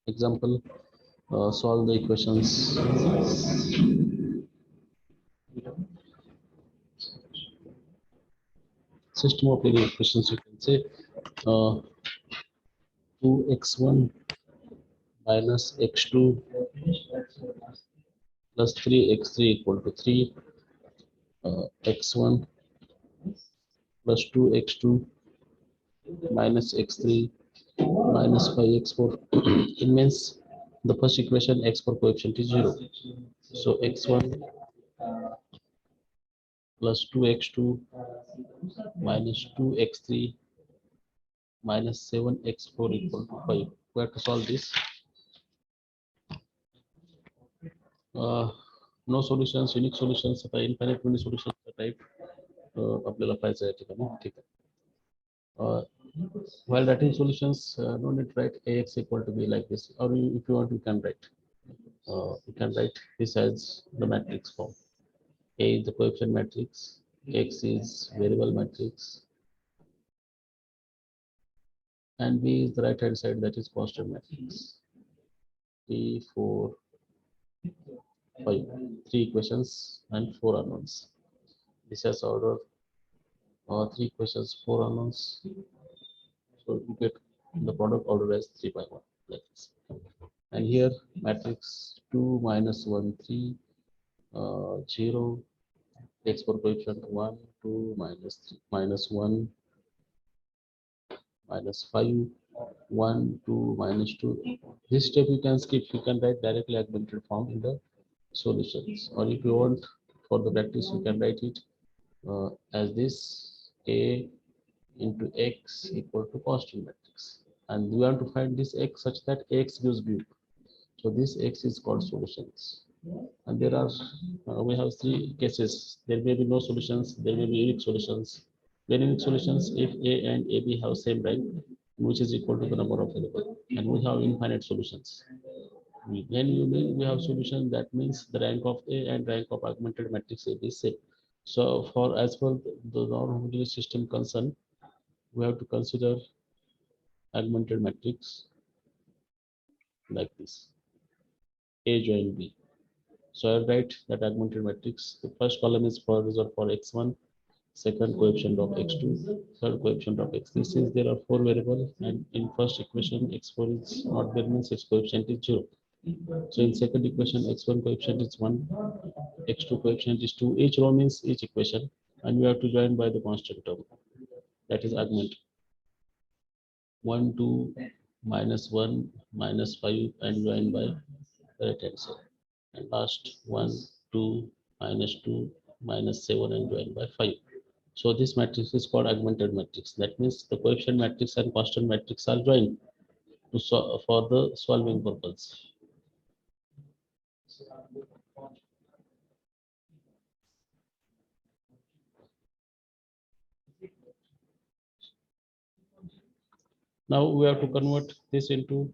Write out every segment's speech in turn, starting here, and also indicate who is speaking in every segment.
Speaker 1: Example, solve the equations. System of linear equations, you can say 2x1 minus x2 plus 3x3 equal to 3, x1 plus 2x2 minus x3 minus 5x4. It means the first equation x4 coefficient is 0. So x1 plus 2x2 minus 2x3 minus 7x4 equal to 5. We have to solve this. No solutions, unique solutions, infinite many solutions type आपल्याला पाहिजे आहे ठिकाणी ठीक आहे. While writing solutions, no need to write ax equal to b like this, or if you want, you can write. You can write this as the matrix form. A is the coefficient matrix, x is variable matrix, and b is the right hand side, that is constant matrix. 3, 4, 5, 3 equations and 4 unknowns. This has order 3 equations, 4 unknowns. So you get the product order as 3 by 1 like this. And here matrix 2 minus 1 3 0 x for coefficient 1 2 minus 3 minus 1 minus 5 1 2 minus 2. This step you can skip, you can write directly augmented form in the solutions, or if you want for the practice you can write it as this: a into x equal to constant matrix, and we want to find this x such that x gives b. So this x is called solutions, and there are we have 3 cases. There may be no solutions, there may be unique solutions. When unique solutions, if a and ab have same rank, which is equal to the number of available, and we have infinite solutions. When you mean we have solution, that means the rank of a and rank of augmented matrix A is same. So for as per the non-homogeneous system concern, we have to consider augmented matrix like this: A join B. So I write that augmented matrix. The first column is for reserved for x1, second coefficient of x2, third coefficient of x3. Since there are 4 variables, and in first equation x4 is not there, means its coefficient is 0. So in second equation x1 coefficient is 1, x2 coefficient is 2. Each row means each equation, and we have to join by the constant term, that is augment. 1 2 minus 1 minus 5 and join by the right hand side, and last 1 2 minus 2 minus 7 and join by 5. So this matrix is called augmented matrix. That means the coefficient matrix and constant matrix are joined to for the solving purpose. Now we have to convert this into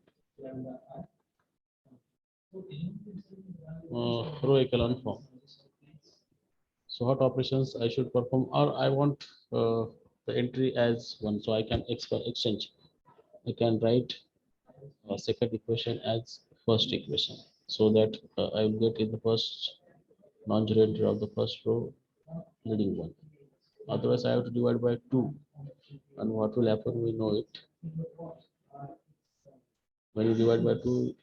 Speaker 1: row echelon form. So what operations I should perform, or I want the entry as 1, so I can exchange. I can write second equation as first equation, so that I will get in the first non-zero entry of the first row leading 1. Otherwise I have to divide by 2, and what will happen, we know it. When you divide by 2,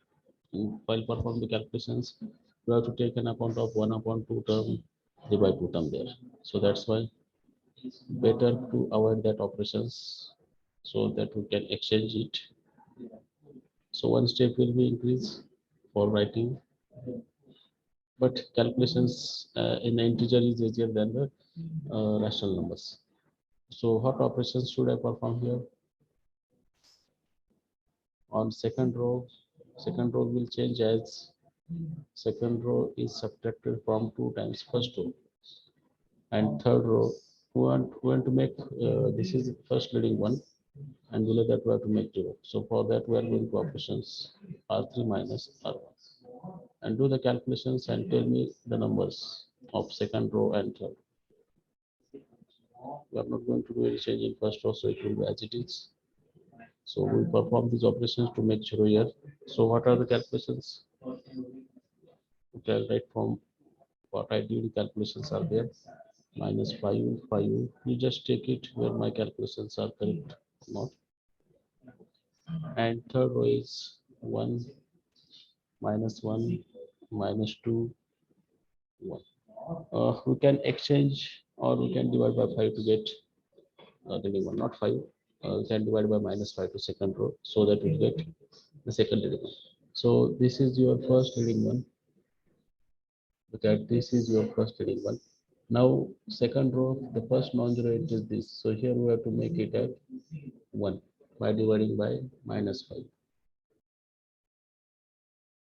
Speaker 1: while perform the calculations, you have to take an account of 1 upon 2 term, divide 2 term there. So that's why better to avoid that operations, so that we can exchange it. So one step will be increase for writing, but calculations in integer is easier than the rational numbers. So what operations should I perform here? On second row will change as second row is subtracted from 2 times first row, and third row we want to make this is first leading 1, and below that we have to make 0. So for that we are going to operations R3 minus R1, and do the calculations and tell me the numbers of second row and third. We are not going to do any change in first row, so it will be as it is. So we perform these operations to make 0 here. So what are the calculations? Okay, right from what I did, calculations are there. Minus 5, 5. You just take it where my calculations are correct or not. And third row is 1, minus 1, minus 2, 1. We can exchange or we can divide by 5 to get leading one, not 5. We can divide by minus 5 to second row so that we get the second leading one. So this is your first leading one. Look at this is your first leading one. Now second row, the first non-zero it is this. So here we have to make it at 1 by dividing by minus 5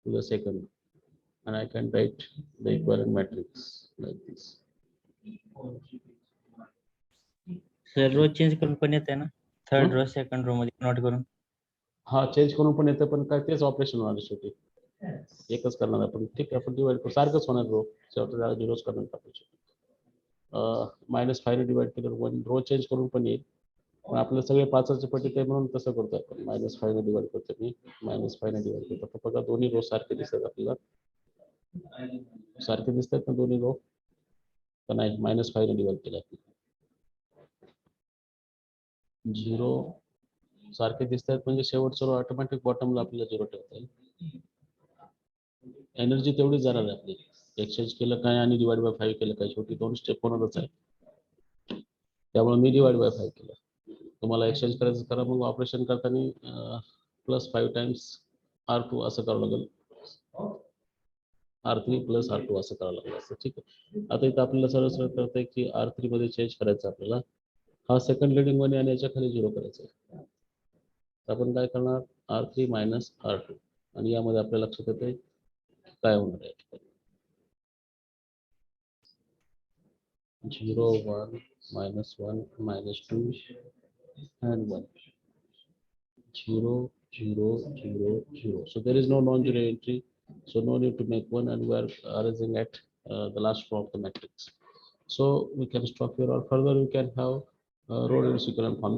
Speaker 1: to the second. And I can write the equivalent matrix like this.
Speaker 2: Sir row change करून पण येते ना third row second row मध्ये note करून
Speaker 1: हा change करून पण येतं पण काय तेच ऑपरेशन होणार शेवटी एकच करणार आपण ठीक आहे आपण डिवाइड करू सारखंच होणार रो शेवटी झिरोच करणार आपण मायनस 5 ने डिवाइड केलं 1 रो चेंज करून पण येईल पण आपल्याला सगळे पाचचे पटीत आहे म्हणून तसं करतो आपण मायनस 5 ने डिवाइड करतो मी मायनस 5 ने डिवाइड करतो तर बघा दोन्ही रो सारखे दिसतात आपल्याला सारखे दिसतात ना दोन्ही रो तर नाही मायनस 5 ने डिवाइड केलं 0 सारखे दिसतात म्हणजे शेवटचं रो ऑटोमॅटिक बॉटमला आपल्याला 0 ठेवता येईल एनर्जी तेवढीच जाणार आहे आपली एक्सचेंज केलं काय आणि डिवाइड बाय 5 केलं काय शेवटी दोन स्टेप होणारच आहे त्यामुळे मी डिवाइड बाय 5 केलं तुम्हाला एक्सचेंज करायचं करा मग ऑपरेशन करताना प्लस 5 टाइम्स R2 असं करावं लागेल R3 प्लस R2 असं करावं लागेल असं ठीक आहे आता इथं आपल्याला सरळ सरळ कळतंय की R3 मध्ये चेंज करायचं आपल्याला हा सेकंड लीडिंग वन आणि याच्या खाली 0 करायचं आहे आपण काय करणार R3 मायनस R2 आणि यामध्ये आपल्या लक्षात येते काय होणार आहे 0 1 minus 1 minus 2 and 1 0 0 0 0 so there is no non-zero entry so no need to make one and we are arranging at the last row of the matrix so we can stop here or further we can have row reduced echelon form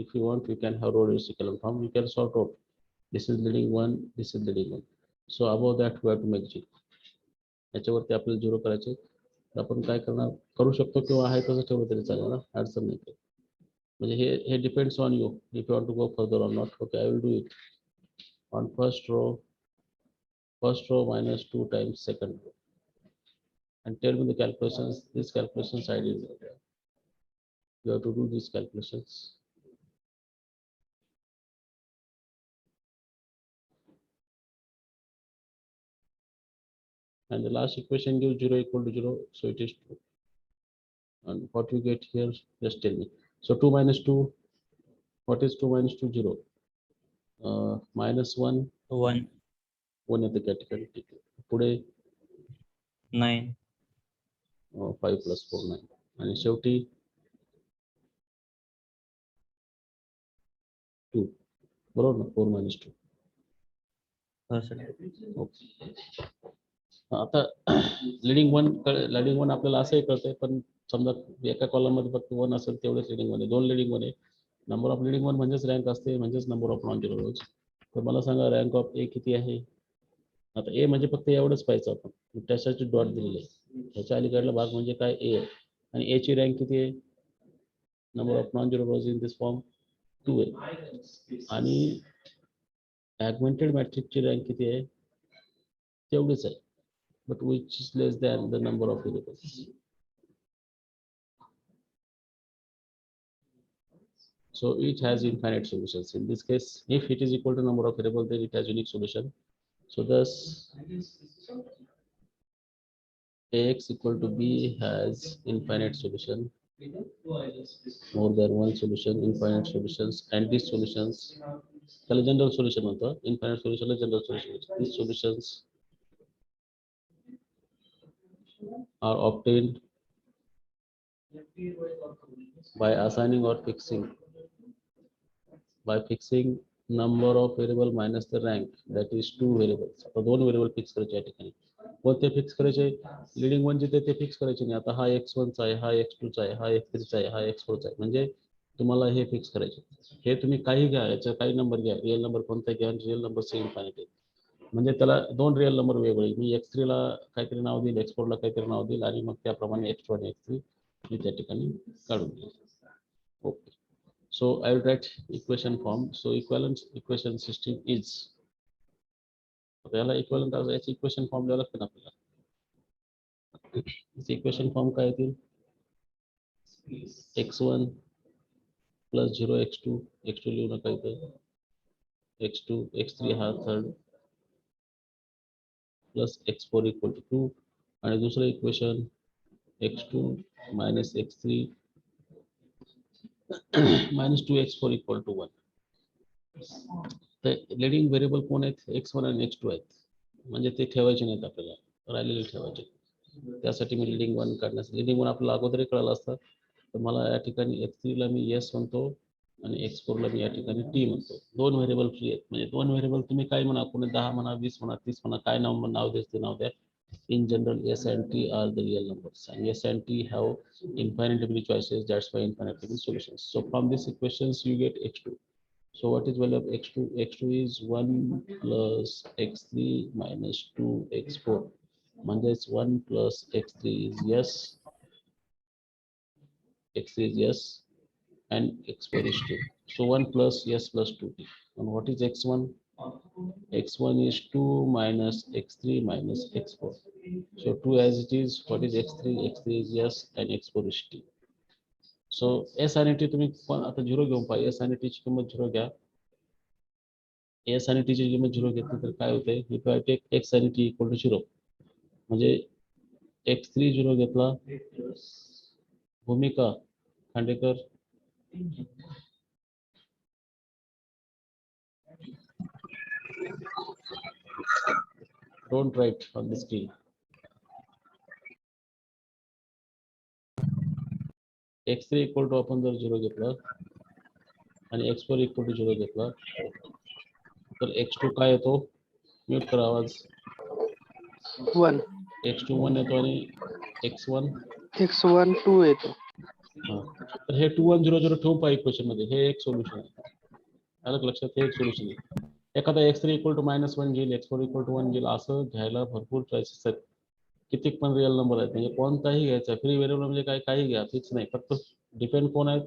Speaker 1: if you want we can have row reduced echelon form we can sort out this is leading one this is leading one so above that we have to make 0 याच्यावरती आपल्याला 0 करायचे आपण काय करणार करू शकतो किंवा आहे तसं ठेवलं तरी चालेल ना अडचण नाही म्हणजे हे depends on you if you want to go further or not okay I will do it on first row minus 2 times second row and tell me the calculations this calculations I did you have to do these calculations and the last equation gives 0 equal to 0 so it is true and what you get here just tell me so 2 minus 2 what is 2 minus 2 0 minus 1
Speaker 2: 1
Speaker 1: 1 येते category ठीक आहे पुढे
Speaker 2: 9
Speaker 1: 5 plus 4 9 आणि शेवटी 2 बरोबर ना 4 minus 2
Speaker 2: हो sir
Speaker 1: okay आता लिडिंग वन आपल्याला असंही कळतंय पण समजा एका कॉलम मध्ये फक्त 1 असेल तेवढेच लिडिंग वन आहे 2 लिडिंग वन आहे नंबर ऑफ लिडिंग वन म्हणजेच रँक असते म्हणजेच नंबर ऑफ नॉन झिरो रोज तर मला सांगा रँक ऑफ ए किती आहे आता ए म्हणजे फक्त एवढंच पाहिजे आपण त्यासाठी डॉट दिलेले आहे ह्याच्या अलीकडला भाग म्हणजे काय ए आणि ए ची रँक किती आहे number of non zero rows in this form 2 आहे आणि ॲगमेंटेड मॅट्रिक्सची रँक किती आहे तेवढीच आहे but which is less than the number of variables. So each has infinite solutions. In this case, if it is equal to number of variables, then it has unique solution. So thus, Ax equal to B has infinite solution. More than one solution, infinite solutions, and these solutions, the general solution of the infinite solution, general solution. These solutions are obtained by assigning or fixing number of variable minus the rank that is 2 variables आता 2 variable fix करायचे या ठिकाणी कोणते fix करायचे leading one जिथे ते fix करायचे नाही आता हा x1 चा आहे हा x2 चा आहे हा x3 चा आहे हा x4 चा आहे म्हणजे तुम्हाला हे फिक्स करायचे. हे तुम्ही काही घ्या, याचा काही नंबर घ्या, रिअल नंबर कोणता घ्या, रिअल नंबर से इन्फायनाइट आहे. म्हणजे त्याला दोन रिअल नंबर वेगळे, मी x3 ला काहीतरी नाव देईल, x4 ला काहीतरी नाव देईल, आणि मग त्याप्रमाणे x2 आणि x3 मी त्या ठिकाणी काढून देईल. Okay. So I will write equation form. So equivalent equation system is. याला equivalent याची equation form द्यावं लागतं ना आपल्याला. इक्वेशन फॉर्म काय येतील? x1 प्लस 0 x2 लिहू नका इथं, x2 x3 हा third plus x4 equal to 2, आणि दुसरं equation x2 minus x3 minus 2x4 equal to 1. तर लिडिंग व्हेरिएबल कोण आहेत? x1 आणि x2 आहेत, म्हणजे ते ठेवायचे नाहीत आपल्याला, राहिलेले ठेवायचे. त्यासाठी मी लिडिंग 1 काढण्यासाठी, लिडिंग 1 आपल्याला अगोदरही कळलं असतं. तर मला या ठिकाणी x3 ला मी s म्हणतो आणि x4 ला मी या ठिकाणी t म्हणतो. दोन व्हेरिएबल फ्री आहेत, म्हणजे दोन व्हेरिएबल तुम्ही काय म्हणा, कोणी 10 म्हणा, 20 म्हणा, 30 म्हणा, काय नाव द्यायचं ते नाव द्या. In general, s and t are the real numbers, and s and t have infinitely choices. That's why infinitely solutions. So from these equations, you get x2. So what is value of x2? x2 is 1 plus x3 minus 2 x4. Mondays 1 plus x3 is yes, x3 is yes, and x4 is 2. So 1 plus yes plus 2. And what is x1? x1 is 2 minus x3 minus x4. So 2 as it is. What is x3? x3 is yes, and x4 is t. So s आणि t तुम्ही आता 0 घेऊन पहा. s आणि t ची किंमत 0 घ्या. s आणि t ची किंमत 0 घेतली तर काय होते? if I take x आणि t equal to 0, म्हणजे x3 0 घेतला, भूमिका Khandekar, don't write on the screen. x3 equal to आपण जर 0 घेतलं आणि x4 equal to 0 घेतला, तर x2 काय येतो? म्यूट करा आवाज.
Speaker 3: 1
Speaker 1: x2 1 येतो आणि x1
Speaker 3: x1 2 येतो.
Speaker 1: तर हे 2 1 0 0 ठेवून पहा इक्वेशन मध्ये. हे एक सोल्युशन आहे, आलं का लक्षात? हे एक सोल्युशन आहे. एखादा x3 इक्वल टू -1 घेईल, x4 इक्वल टू 1 घेईल, असं घ्यायला भरपूर चॉईसेस आहेत. किती पण रिअल नंबर आहेत, म्हणजे कोणताही घ्यायचा. फ्री व्हेरिएबल म्हणजे काय, काही घ्या, फिक्स नाही. फक्त डिपेंड कोण आहेत?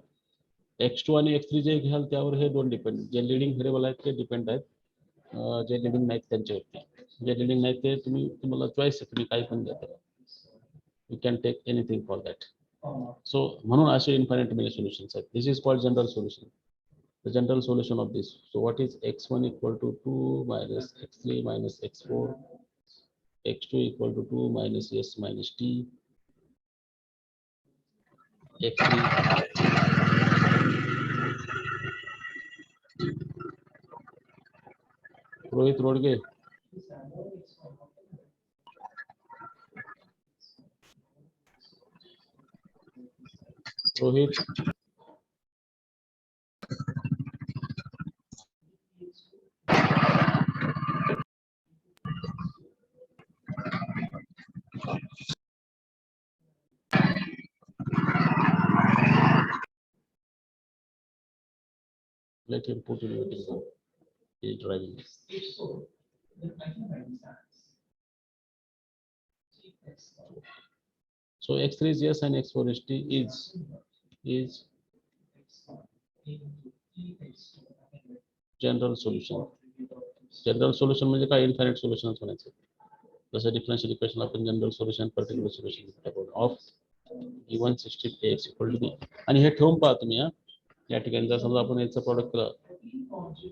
Speaker 1: x2 आणि x3 जे घ्याल त्यावर हे दोन डिपेंड. जे लिडिंग व्हेरिएबल आहेत ते डिपेंड आहेत, जे लिडिंग नाहीत त्यांच्यावरती. जे लिडिंग नाहीत ते तुम्हाला चॉईस आहे, तुम्ही काही पण घ्या त्याला. You can take anything for that. So म्हणून असे इन्फायनाइट मेनी सोल्युशन्स आहेत. This is called general solution. The general solution of this. So what is x1 equal to 2 minus x3 minus x4, x2 equal to 2 minus s minus t, x3 Rohit Rodge, Rohit let him put in waiting mode. He is driving. So x3 is yes and x4 is t is general solution. General solution म्हणजे काय? Infinite solution म्हणायचं. जसं differential equation आपण general solution, particular solution of given system X equal to B. आणि हे ठेवून पहा तुम्ही. या ठिकाणी जर समजा आपण याचं प्रॉडक्ट केलं,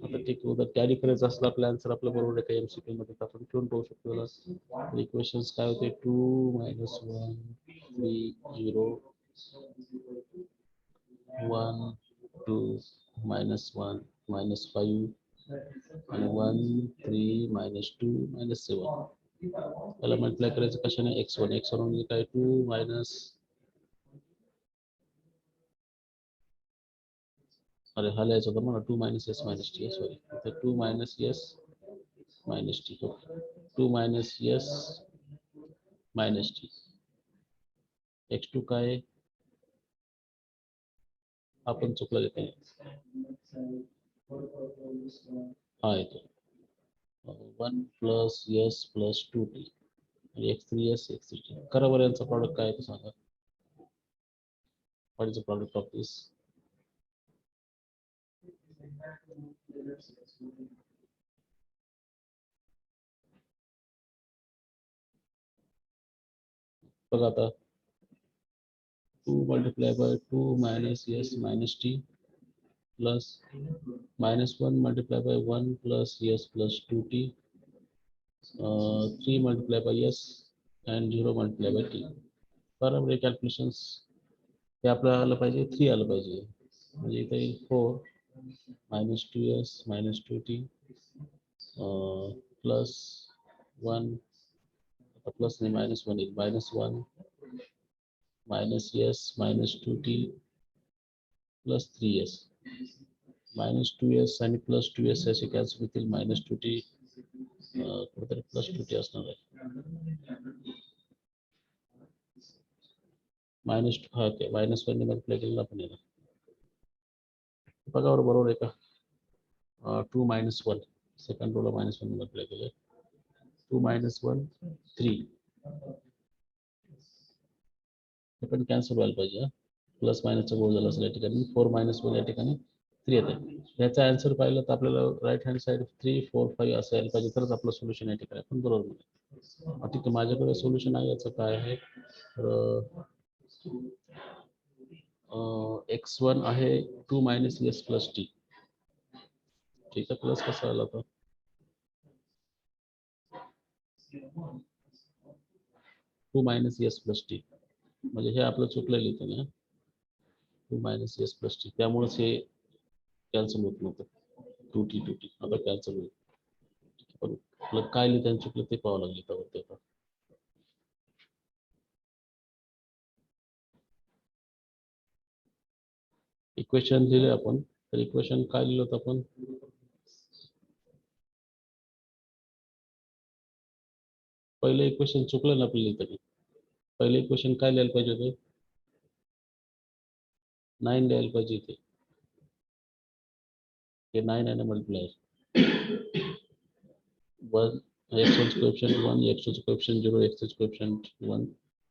Speaker 1: आता ठीक उद्या कॅरी करायचं असलं आपल्या आन्सर आपलं बरोबर आहे का एमसीक्यू मध्ये, तर आपण ठेवून पाहू शकतो त्याला. इक्वेशन्स काय होते? 2 minus 1 3 0 1 2 minus 1 minus 5 आणि 1 3 minus 2 minus 7. त्याला मल्टिप्लाय करायचं कशाने? x1 म्हणजे काय? 2 minus, अरे हा लिहायचं होतं मला, 2 minus s minus t. Sorry, तर 2 minus s minus t. 2 minus s minus t. x2 काय? आपण चुकलं येते हा येतो 1 प्लस एस प्लस 2t आणि x3s x3t. करा बरं यांचा प्रॉडक्ट काय आहे ते सांगा. What is the product of this? बघा आता 2 multiplied by 2 minus s minus t plus minus 1 multiplied by 1 plus s plus 2t 3 multiplied by s and 0 multiplied by t. बरोबर हे कॅल्क्युलेशन्स हे आपल्याला आलं पाहिजे 3 आलं पाहिजे म्हणजे इथे 4 minus 2s minus 2t plus 1 plus नाही minus 1 येईल minus 1 minus s minus 2t plus 3s minus 2s आणि plus 2s असे कॅन्सल होतील minus 2t कुठेतरी plus 2t असणार आहे minus 2 हा ते minus 1 ने मल्टिप्लाय केलेला आपण याला बघा बरोबर आहे का 2 minus 1 सेकंड रोला minus 1 ने मल्टिप्लाय केलं 2 minus 1 3 हे पण कॅन्सल व्हायला पाहिजे प्लस मायनसचा गोळ झाला असेल या ठिकाणी 4 minus 1 या ठिकाणी 3 येते याचा आन्सर पाहिलं तर आपल्याला राईट हँड साइड 3 4 5 असं यायला पाहिजे तरच आपलं सोल्युशन या ठिकाणी आपण बरोबर मिळेल. ठीक आहे माझ्याकडे सोल्युशन आहे याचं काय आहे तर x1 आहे 2 minus s plus t. ठीक आहे प्लस कसा आला तर 2 minus s plus t म्हणजे हे आपलं चुकलेलं इथे ना 2 minus s plus t त्यामुळेच हे कॅन्सल होत नव्हतं 2t आता कॅन्सल होईल पण आपलं काय लिहिताना चुकलं ते पाहावं लागेल त्यावरती आता इक्वेशन लिहिले आपण तर इक्वेशन काय लिहिलं होतं आपण पहिलं इक्वेशन चुकलं ना आपलं लिहिताना पहिलं इक्वेशन काय लिहायला पाहिजे होतं 9 लिहायला पाहिजे इथे हे 9 आहे ना मल्टिप्लायर 1 x1 चं कोएफिशिएंट 1 x2 चं कोएफिशिएंट 0 x3 चं कोएफिशिएंट 1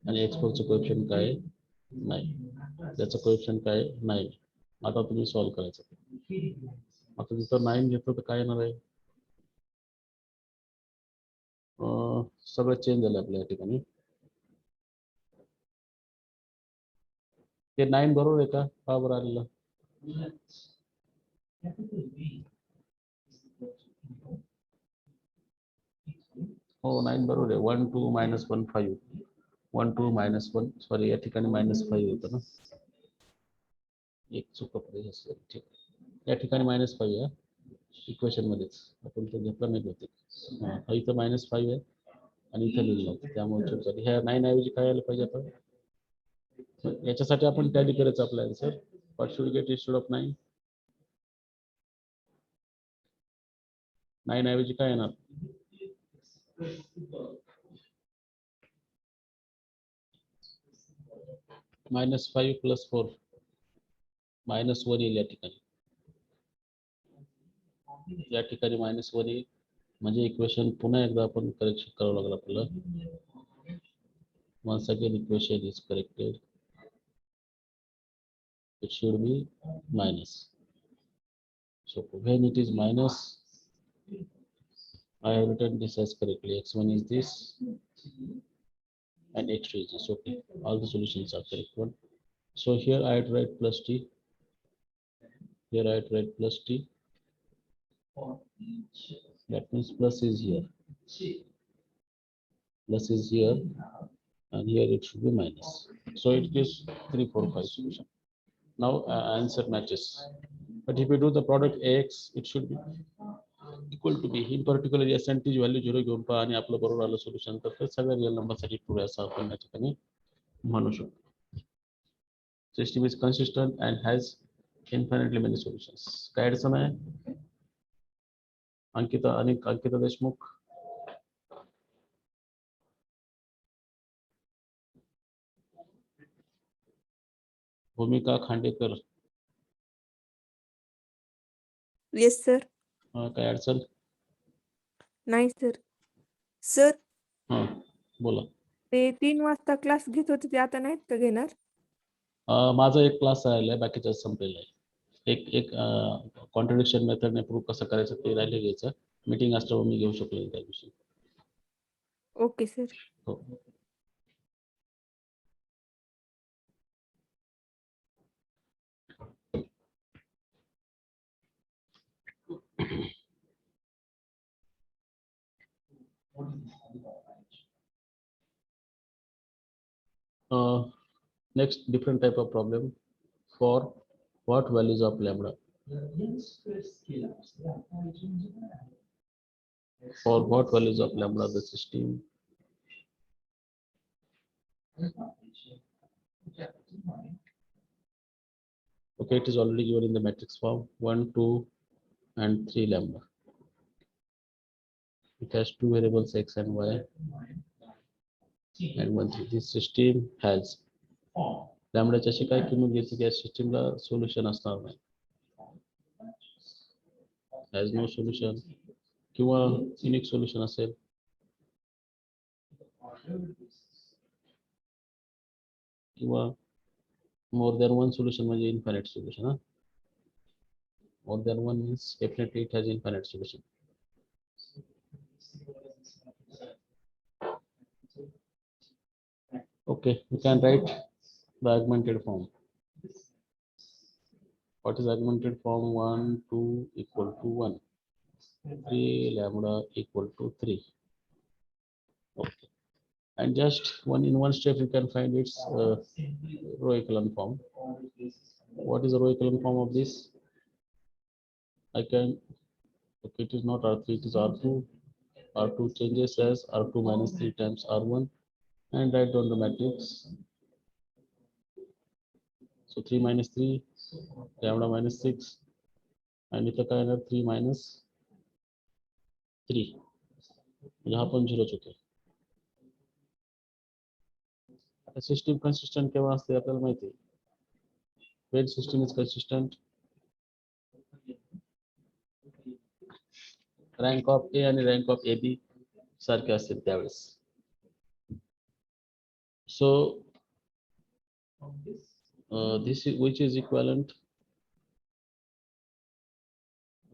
Speaker 1: आणि x4 चं कोएफिशिएंट काय 9 त्याचं कोएफिशिएंट काय 9 आता तुम्ही सॉल्व करायचं आता तिथं 9 घेतलं तर काय येणार आहे सगळं चेंज झालं आपल्या या ठिकाणी ते 9 बरोबर आहे का का बरं आलेलं हो 9 बरोबर आहे 1 2 minus 1 5 1 2 minus 1 सॉरी या ठिकाणी -5 होतं ना एक चूक आपली असेल ठीक या ठिकाणी -5 आहे इक्वेशन मध्येच आपण तो घेतला नाही बहुतेक इथं -5 आहे आणि इथं लिहिलं होतं त्यामुळे चूक झाली ह्या 9 ऐवजी काय आलं पाहिजे आता याच्यासाठी आपण टॅली करायचं आपलं answer what should get instead of 9 9 ऐवजी काय येणार -5 + 4 -1 येईल या ठिकाणी -1 येईल म्हणजे इक्वेशन पुन्हा एकदा आपण करेक्शन करावं लागलं आपल्याला once again equation is corrected it should be minus so when it is minus I have written this as correctly x1 is this and x2 is this okay all the solutions are correct one so here I had write plus t here I had write plus t that means plus is here and here it should be minus so it gives 3 4 5 solution now answer matches but if you do the product ax it should be equal to b in particular s and t ची value 0 घेऊन पहा आणि आपलं बरोबर आलं solution तर ते सगळ्या रिअल नंबरसाठी ट्रू आहे असं आपण या ठिकाणी म्हणू शकतो system is consistent and has infinitely many solutions काय अडचण आहे अंकिता देशमुख भूमिका खांडेकर
Speaker 4: येस सर.
Speaker 1: काय अडचण?
Speaker 4: नाही सर. सर
Speaker 1: हा बोला.
Speaker 4: ते 3 वाजता क्लास घेत होते ते आता नाहीत का घेणार?
Speaker 1: माझा एक क्लास राहिलाय, बाकीचा संपलेला आहे. एक कॉन्ट्रडिक्शन मेथडने प्रूव्ह कसं करायचं ते राहिले घ्यायचं. मीटिंग असल्यावर मी घेऊ शकलो त्या दिवशी.
Speaker 4: Okay sir.
Speaker 1: हो. Next, different type of problem. For what values of lambda? For what values of lambda the system? Okay, it is already given in the matrix form. 1, 2, and 3 lambda. It has two variables x and y. And 1, 3. This system has lambda ची काय किंमत घ्यायची त्या सिस्टमला solution असणार नाही. Has no solution किंवा unique solution असेल. किंवा more than one solution म्हणजे infinite solution. More than one means definitely it has infinite solution. Okay, we can write the augmented form. What is augmented form? 1, 2 equal to 1. 3 lambda equal to 3. Okay. And just in one step you can find its row echelon form. What is the row echelon form of this? I can, okay, it is not R3, it is R2. R2 changes as R2 minus 3 times R1 and write down the matrix. So 3 minus 3, lambda minus 6, and इथं काय येणार 3 minus 3. म्हणजे हा पण 0 होते. आता system consistent केव्हा असते आपल्याला माहिती आहे. When system is consistent, rank of A आणि rank of AB सारखे असतील त्यावेळेस. So this is which is equivalent,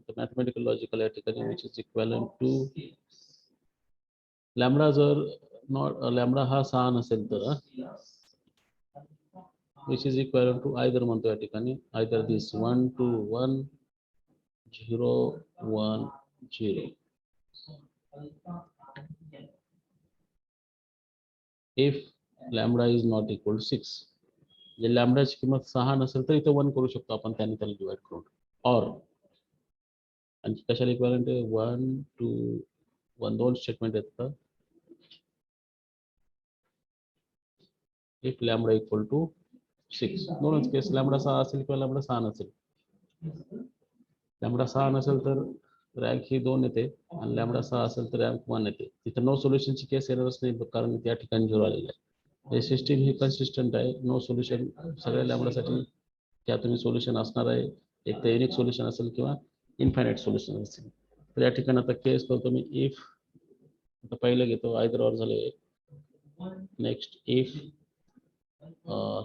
Speaker 1: the mathematical logical article which is equivalent to lambda जर not lambda हा 6 नसेल तर which is equivalent to either म्हणतो या ठिकाणी either this 1 2 1 0 1 0. If lambda is not equal to 6, J lambda ची किंमत 6 नसेल तर इथे 1 करू शकतो आपण त्याने त्याला डिवाइड करून. और आणि कशाला इक्विव्हॅलेंट आहे 1 2 1 दोन स्टेटमेंट आहेत. If lambda equal to 6, दोनच केस लॅम्बडा 6 असेल किंवा लॅम्बडा 6 नसेल. लॅम्बडा 6 नसेल तर रँक ही 2 येते आणि लॅम्बडा 6 असेल तर रँक 1 येते. तिथे नो सोल्युशनची केस येणारच नाही कारण त्या ठिकाणी 0 आलेलं आहे. हे सिस्टीम ही कन्सिस्टंट आहे. नो सोल्युशन सगळ्या लॅम्बडासाठी त्यातून सोल्युशन असणार आहे. एक तर युनिक सोल्युशन असेल किंवा इन्फायनाइट सोल्युशन असेल. तर या ठिकाणी आता केस करतो मी इफ, आता पहिलं घेतो आयदर ऑर झाले. Next if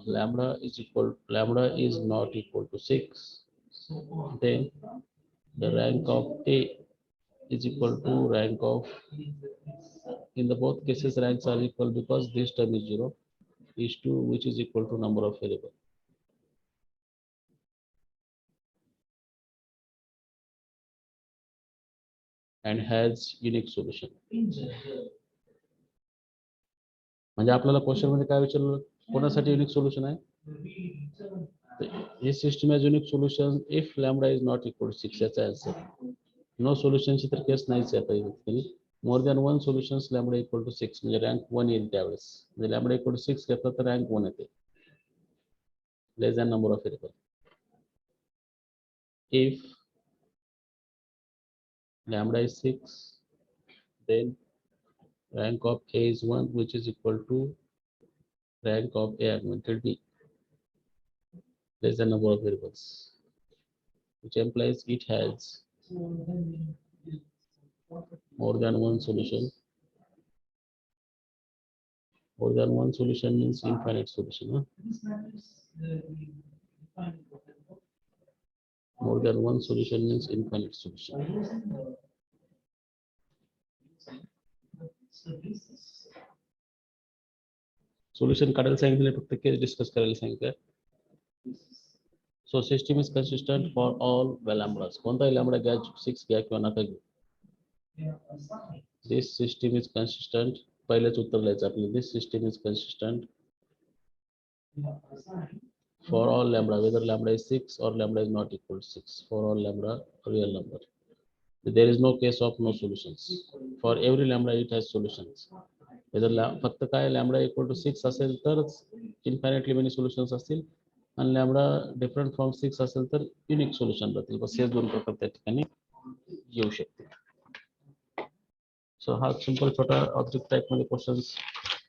Speaker 1: lambda is not equal to 6, then the rank of A is equal to rank of, in the both cases ranks are equal because this term is 0, is 2 which is equal to number of variable. And has unique solution. म्हणजे आपल्याला question मध्ये काय विचारलं, कोणासाठी unique solution आहे. हे system has unique solution if lambda is not equal to 6. याचा answer no सोल्युशनची तर केस नाहीच आहे. आता more than one solutions lambda equal to 6 म्हणजे रँक 1 येईल त्यावेळेस. म्हणजे लॅम्बडा इक्वल टू 6 घेतला तर रँक 1 येते. Less than number of variable. If lambda is 6, then rank of A is 1 which is equal to rank of A augmented B, less than number of variables, which implies it has More than one solution. More than one solution means infinite solution. Huh? More than one solution means infinite solution. Solution काढायला सांगितले फक्त case discuss करायला सांगितलं. So system is consistent for all lambdas. कोणताही lambda घ्या 6 घ्या किंवा नका घेऊ. This system is consistent. पहिलेच उत्तर द्यायचं आपल्याला. This system is consistent for all lambda, whether lambda is 6 or lambda is not equal to 6. For all lambda real number. There is no case of no solutions. For every lambda it has solutions. Whether फक्त काय lambda equal to 6 असेल तरच infinitely many solutions असतील आणि lambda different from 6 असेल तर unique solution राहतील. बस हे दोन प्रकार त्या ठिकाणी येऊ शकतील. सो हा सिंपल छोटा ऑब्जेक्ट टाइप मध्ये क्वेश्चन्स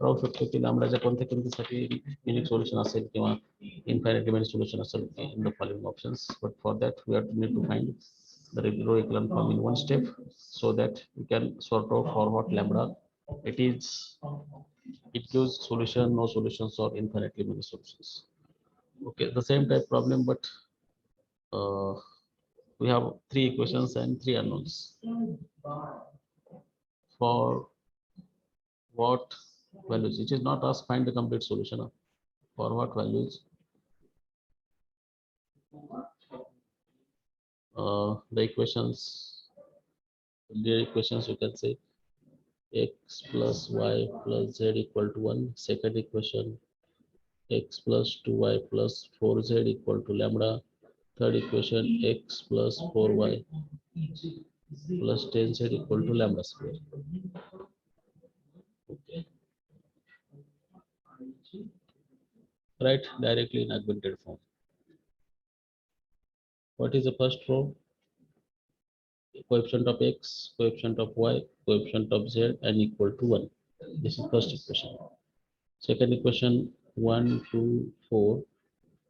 Speaker 1: राहू शकतो की लॅम्बडाच्या कोणत्या किमतीसाठी युनिक सोल्युशन असेल किंवा इन्फायनाइटली मेनी सोल्युशन असेल in the following options. But for that we have need to find the row echelon form in one step so that we can sort out for what lambda it is. It gives solution, no solutions, or infinitely many solutions. Okay, the same type problem, but we have 3 equations and 3 unknowns. For what values? It is not asked find the complete solution. For what values? The equations you can say x plus y plus z equal to 1. Second equation x plus 2y plus 4z equal to lambda. Third equation x plus 4y plus 10z equal to lambda square. Okay. Write directly in augmented form. What is the first row? Coefficient of x, coefficient of y, coefficient of z, and equal to 1. This is first equation. Second equation 1, 2, 4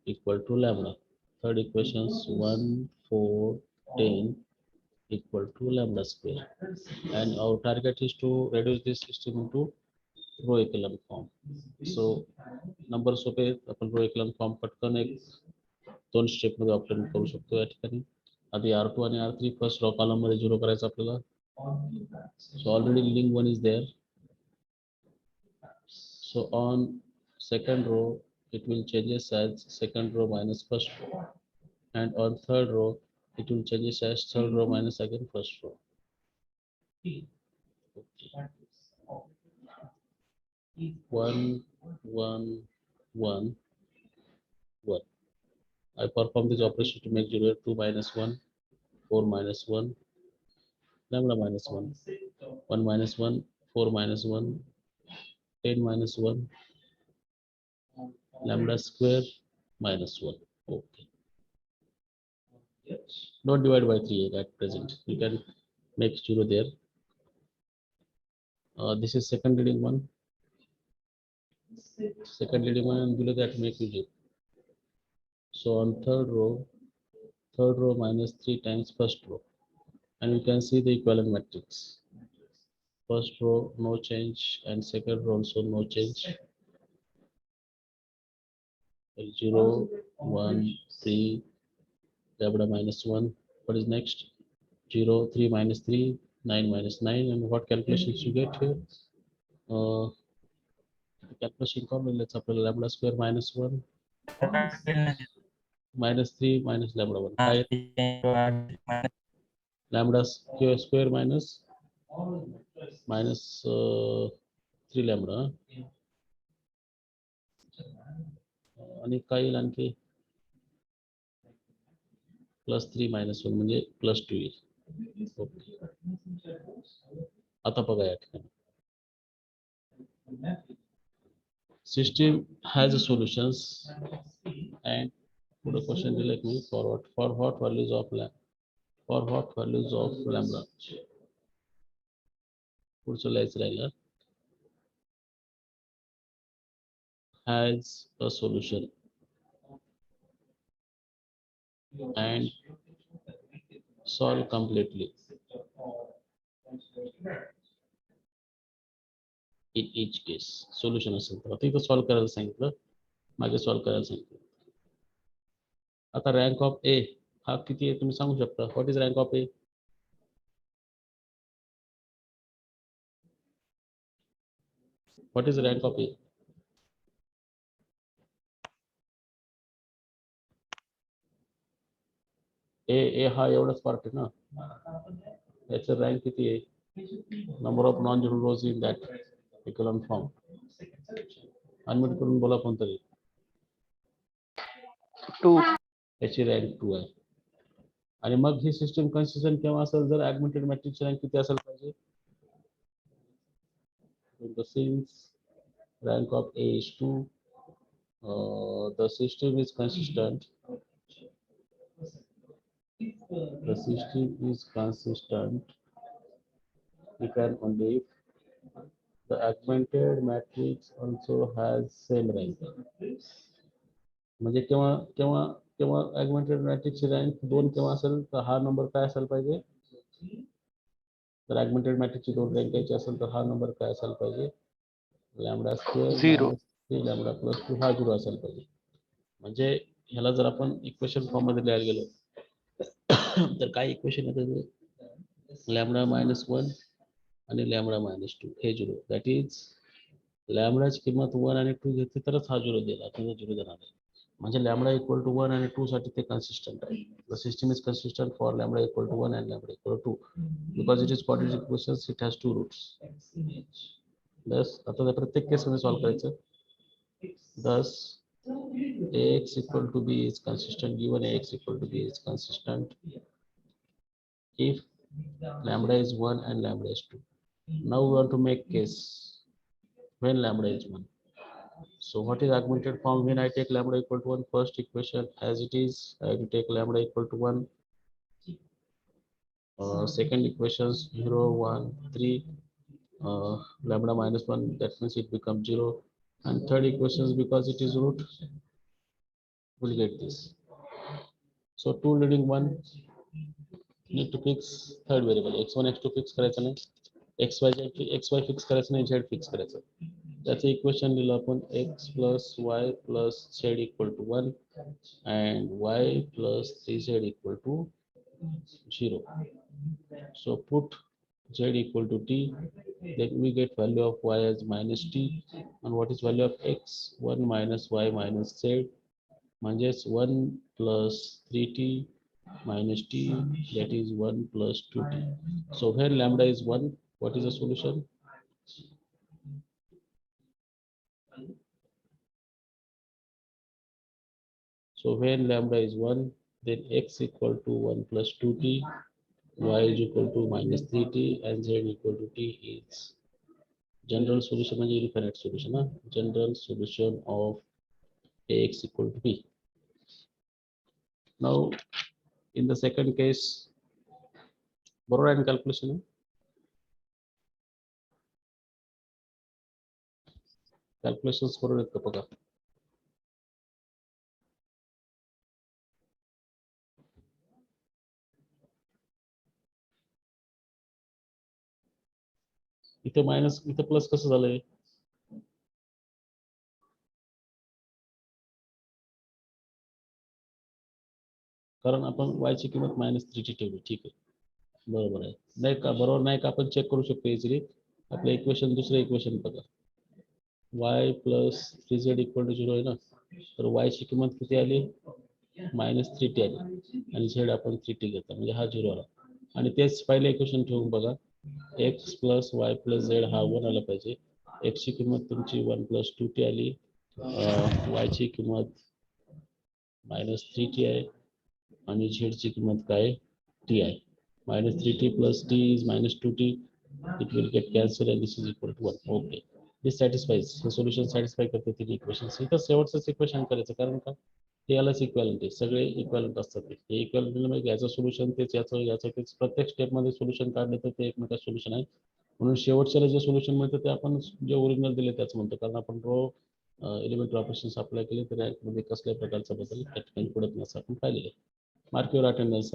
Speaker 1: equal to lambda. Third equations 1, 4, 10 equal to lambda square. And our target is to reduce this system into row echelon form. So numbers of आपण row echelon form पटकन एक 2 step मध्ये option करू शकतो या ठिकाणी. आधी R2 आणि R3 फर्स्ट रो कॉलम मध्ये 0 करायचं आपल्याला. So already leading one is there. So on second row it will changes as second row minus first row, and on third row it will changes as third row minus again first row. Okay. 1, 1, 1, 1. I perform this operation to make 0, 2 minus 1, 4 minus 1, lambda minus 1, 1 minus 1, 4 minus 1, 10 minus 1, lambda square minus 1. Okay. Don't divide by 3 at present. You can make 0 there. This is second leading one. Second leading one, and below that make 0. So on third row minus 3 times first row. And you can see the equivalent matrix. First row no change, and second row also no change. 0, 1, 3, lambda minus 1. What is next? 0, 3 minus 3, 9 minus 9. And what calculations you get here? Calculation formula, let's apply lambda square minus 1, minus 3 minus lambda 1. Lambda square minus 3 lambda. आणि काय येईल आणखी +3 minus 1 म्हणजे +2 येईल. Okay. आता बघा या ठिकाणी system has a solutions, and put a question like me for what values of lambda. पुढचं लिहायचं राहिलं. Has a solution, and solve completely in each case. Solution असेल तर आता इथं सॉल्व्ह करायला सांगितलं, मागे सॉल्व्ह करायला सांगितलं. आता रँक ऑफ ए हा किती आहे तुम्ही सांगू शकता? What is rank of A? What is rank of A? A हा एवढाच पार्ट आहे ना, याचं रँक किती आहे? Number of non zero rows in that equivalent form. Unmute करून बोला कोणतरी.
Speaker 3: 2.
Speaker 1: याची रँक 2 आहे. आणि मग ही सिस्टम कन्सिस्टंट केव्हा असेल? जर ऍडमिटेड मॅट्रिक्सची रँक किती असेल पाहिजे? Since rank of A is 2, the system is consistent. The system is consistent if and only if the augmented matrix also has same rank. म्हणजे केव्हा केव्हा केव्हा augmented matrix ची रँक 2 केव्हा असेल तर हा नंबर काय असायला पाहिजे? तर augmented matrix ची 2 रँक यायची असेल तर हा नंबर काय असायला पाहिजे? Lambda square
Speaker 3: 0.
Speaker 1: लॅम्बडा प्लस 2 हा 0 असायला पाहिजे. म्हणजे ह्याला जर आपण इक्वेशन फॉर्म मध्ये लिहायला गेलो तर काय इक्वेशन येतं? लॅम्बडा -1 आणि लॅम्बडा -2 हे 0. दॅट इज लॅम्बडाची किंमत 1 आणि 2 घेतली तरच हा 0 देईल, आता 0 देणार आहे. म्हणजे लॅम्बडा इक्वल टू 1 आणि 2 साठी ते कन्सिस्टंट आहे. The system is consistent for lambda equal to 1 and lambda equal to 2 because it is quadratic equations, it has 2 roots. बस आता त्या प्रत्येक केस मध्ये सॉल्व्ह करायचं. Thus ax equal to b is consistent given ax equal to b is consistent if lambda is 1 and lambda is 2. Now we want to make case when lambda is 1. So what is augmented form when I take lambda equal to 1? First equation as it is, I have to take lambda equal to 1. Second equations 0, 1, 3, lambda -1, that means it becomes 0. And third equations, because it is root, we'll get this. So 2 leading 1, need to fix third variable x1 x2 fix करायचं नाही, xy fix करायचं नाही, z fix करायचं. त्याचं equation लिहिलं आपण x plus y plus z equal to 1 and y plus 3z equal to 0. So put z equal to t, then we get value of y as minus t, and what is value of x? 1 minus y minus z, म्हणजेच 1 plus 3t minus t, that is 1 plus 2t. So where lambda is 1, what is the solution? So when lambda is 1, then x equal to 1 plus 2t, y is equal to minus 3t, and z equal to t is general solution म्हणजे infinite solution. General solution of ax equal to b. Now in the second case, बरोबर आहे calculation. Calculations बरोबर आहेत का बघा. इथे minus इथे plus कसं झालंय? कारण आपण y ची किंमत -3t ठेवली. ठीक आहे, बरोबर आहे. नाही का बरोबर नाही का आपण चेक करू शकतो इझिली. आपलं इक्वेशन दुसरं इक्वेशन बघा, y plus 3z equal to 0 आहे ना, तर y ची किंमत किती आली? -3t आली आणि z आपण 3t घेतो म्हणजे हा 0 आला. आणि तेच पहिले इक्वेशन ठेवून बघा, x plus y plus z हा 1 आला पाहिजे. x ची किंमत तुमची 1 plus 2t आली, y ची किंमत -3t आहे आणि z ची किंमत काय? t आहे. -3t plus t is -2t. It will get cancelled and this is equal to 1. Okay. This satisfies. The solution satisfy करते तीन इक्वेशन्स. इथं शेवटचंच इक्वेशन करायचं, कारण का ते यालाच इक्वॅलंट आहे, सगळे इक्वॅलंट असतात. हे इक्वॅलंट म्हणजे याचं सोल्युशन तेच, याचं तेच, प्रत्येक स्टेप मध्ये सोल्युशन काढले तर ते एकमेकात सोल्युशन आहे. म्हणून शेवटच्याला जे सोल्युशन मिळतं ते आपण जे ओरिजिनल दिले त्याच म्हणतो, कारण आपण रो एलिमेंटरी ऑपरेशन्स अप्लाय केले तर रँकमध्ये कसल्या प्रकारचा बदल त्या ठिकाणी पडत नसतं आपण पाहिलेले. Mark your attendance.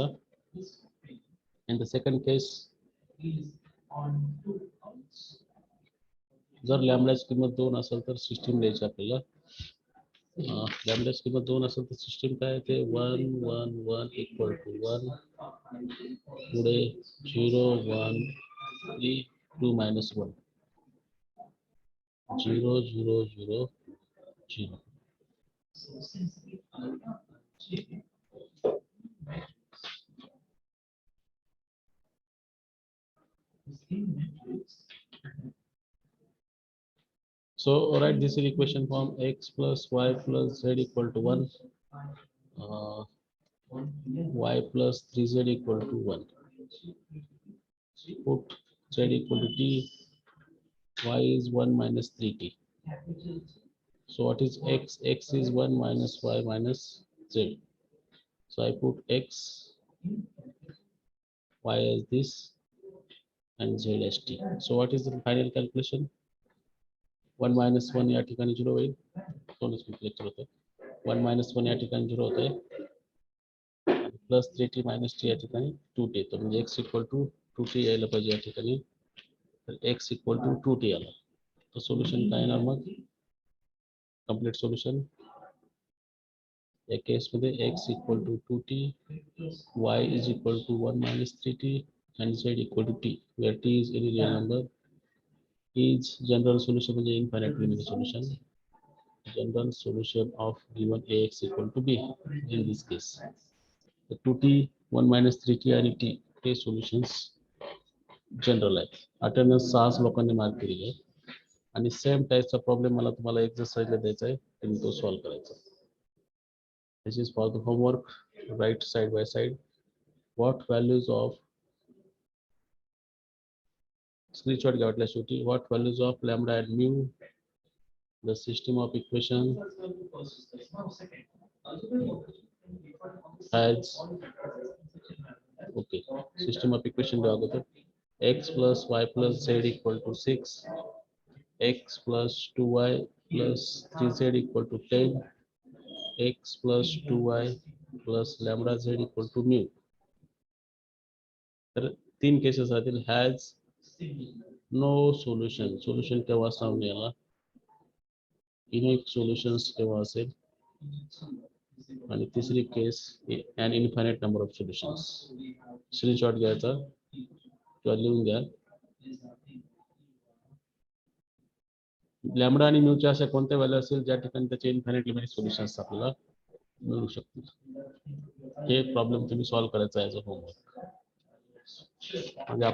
Speaker 1: In the second case, जर लॅमडाची किंमत 2 असेल तर सिस्टीम द्यायची आपल्याला. लॅमडाची किंमत 2 असेल तर सिस्टीम काय ते 1 1 1 इक्वल टू 1 पुढे 0 1 3 2 minus 1 0 0 0 0. So write this in equation form: x plus y plus z equal to 1, y plus 3z equal to 1. Put z equal to t, y is 1 minus 3t. So what is x? X is 1 minus y minus z. So I put x, y as this, and z as t. So what is the final calculation? 1 minus 1 या ठिकाणी 0 होईल. 1 minus 1 या ठिकाणी 0 होत आहे. Plus 3t minus t या ठिकाणी 2t. तर म्हणजे x equal to 2t यायला पाहिजे या ठिकाणी. तर x equal to 2t आला. तर सोल्युशन काय येणार मग? कंप्लीट सोल्युशन या केसमध्ये x equal to 2t, y is equal to 1 minus 3t, and z equal to t, where t is any real number. Is general solution म्हणजे infinite linear solution. General solution of given ax equal to b in this case. The 2t, 1 minus 3t आणि t हे solutions general आहे. Attendance 6 लोकांनी mark केलेली आहे आणि same टाईपचा problem मला तुम्हाला एक्सरसाइजला द्यायचा आहे, तुम्ही तो सॉल्व करायचा. This is for the homework. Write side by side what values of screenshot घ्यावटल्या शेवटी what values of lambda and mu, the system of equation has, okay, system of equation द्या अगोदर. x plus y plus z equal to 6, x plus 2y plus 3z equal to 10, x plus 2y plus lambda z equal to mu. तर 3 cases राहतील. Has no solution, solution केव्हा सामने आला, इनएक solutions केव्हा असेल, आणि तिसरी case an infinite number of solutions. Screenshot घ्यायचा किंवा लिहून घ्या. लॅम्बडा आणि म्यूच्या अशा कोणत्या व्हॅल्यू असेल ज्या ठिकाणी त्याचे इन्फायनाइट लिमिट सोल्युशन्स आपल्याला मिळू शकतील. हे प्रॉब्लेम तुम्ही सॉल्व्ह करायचा आहे ॲज अ होमवर्क. म्हणजे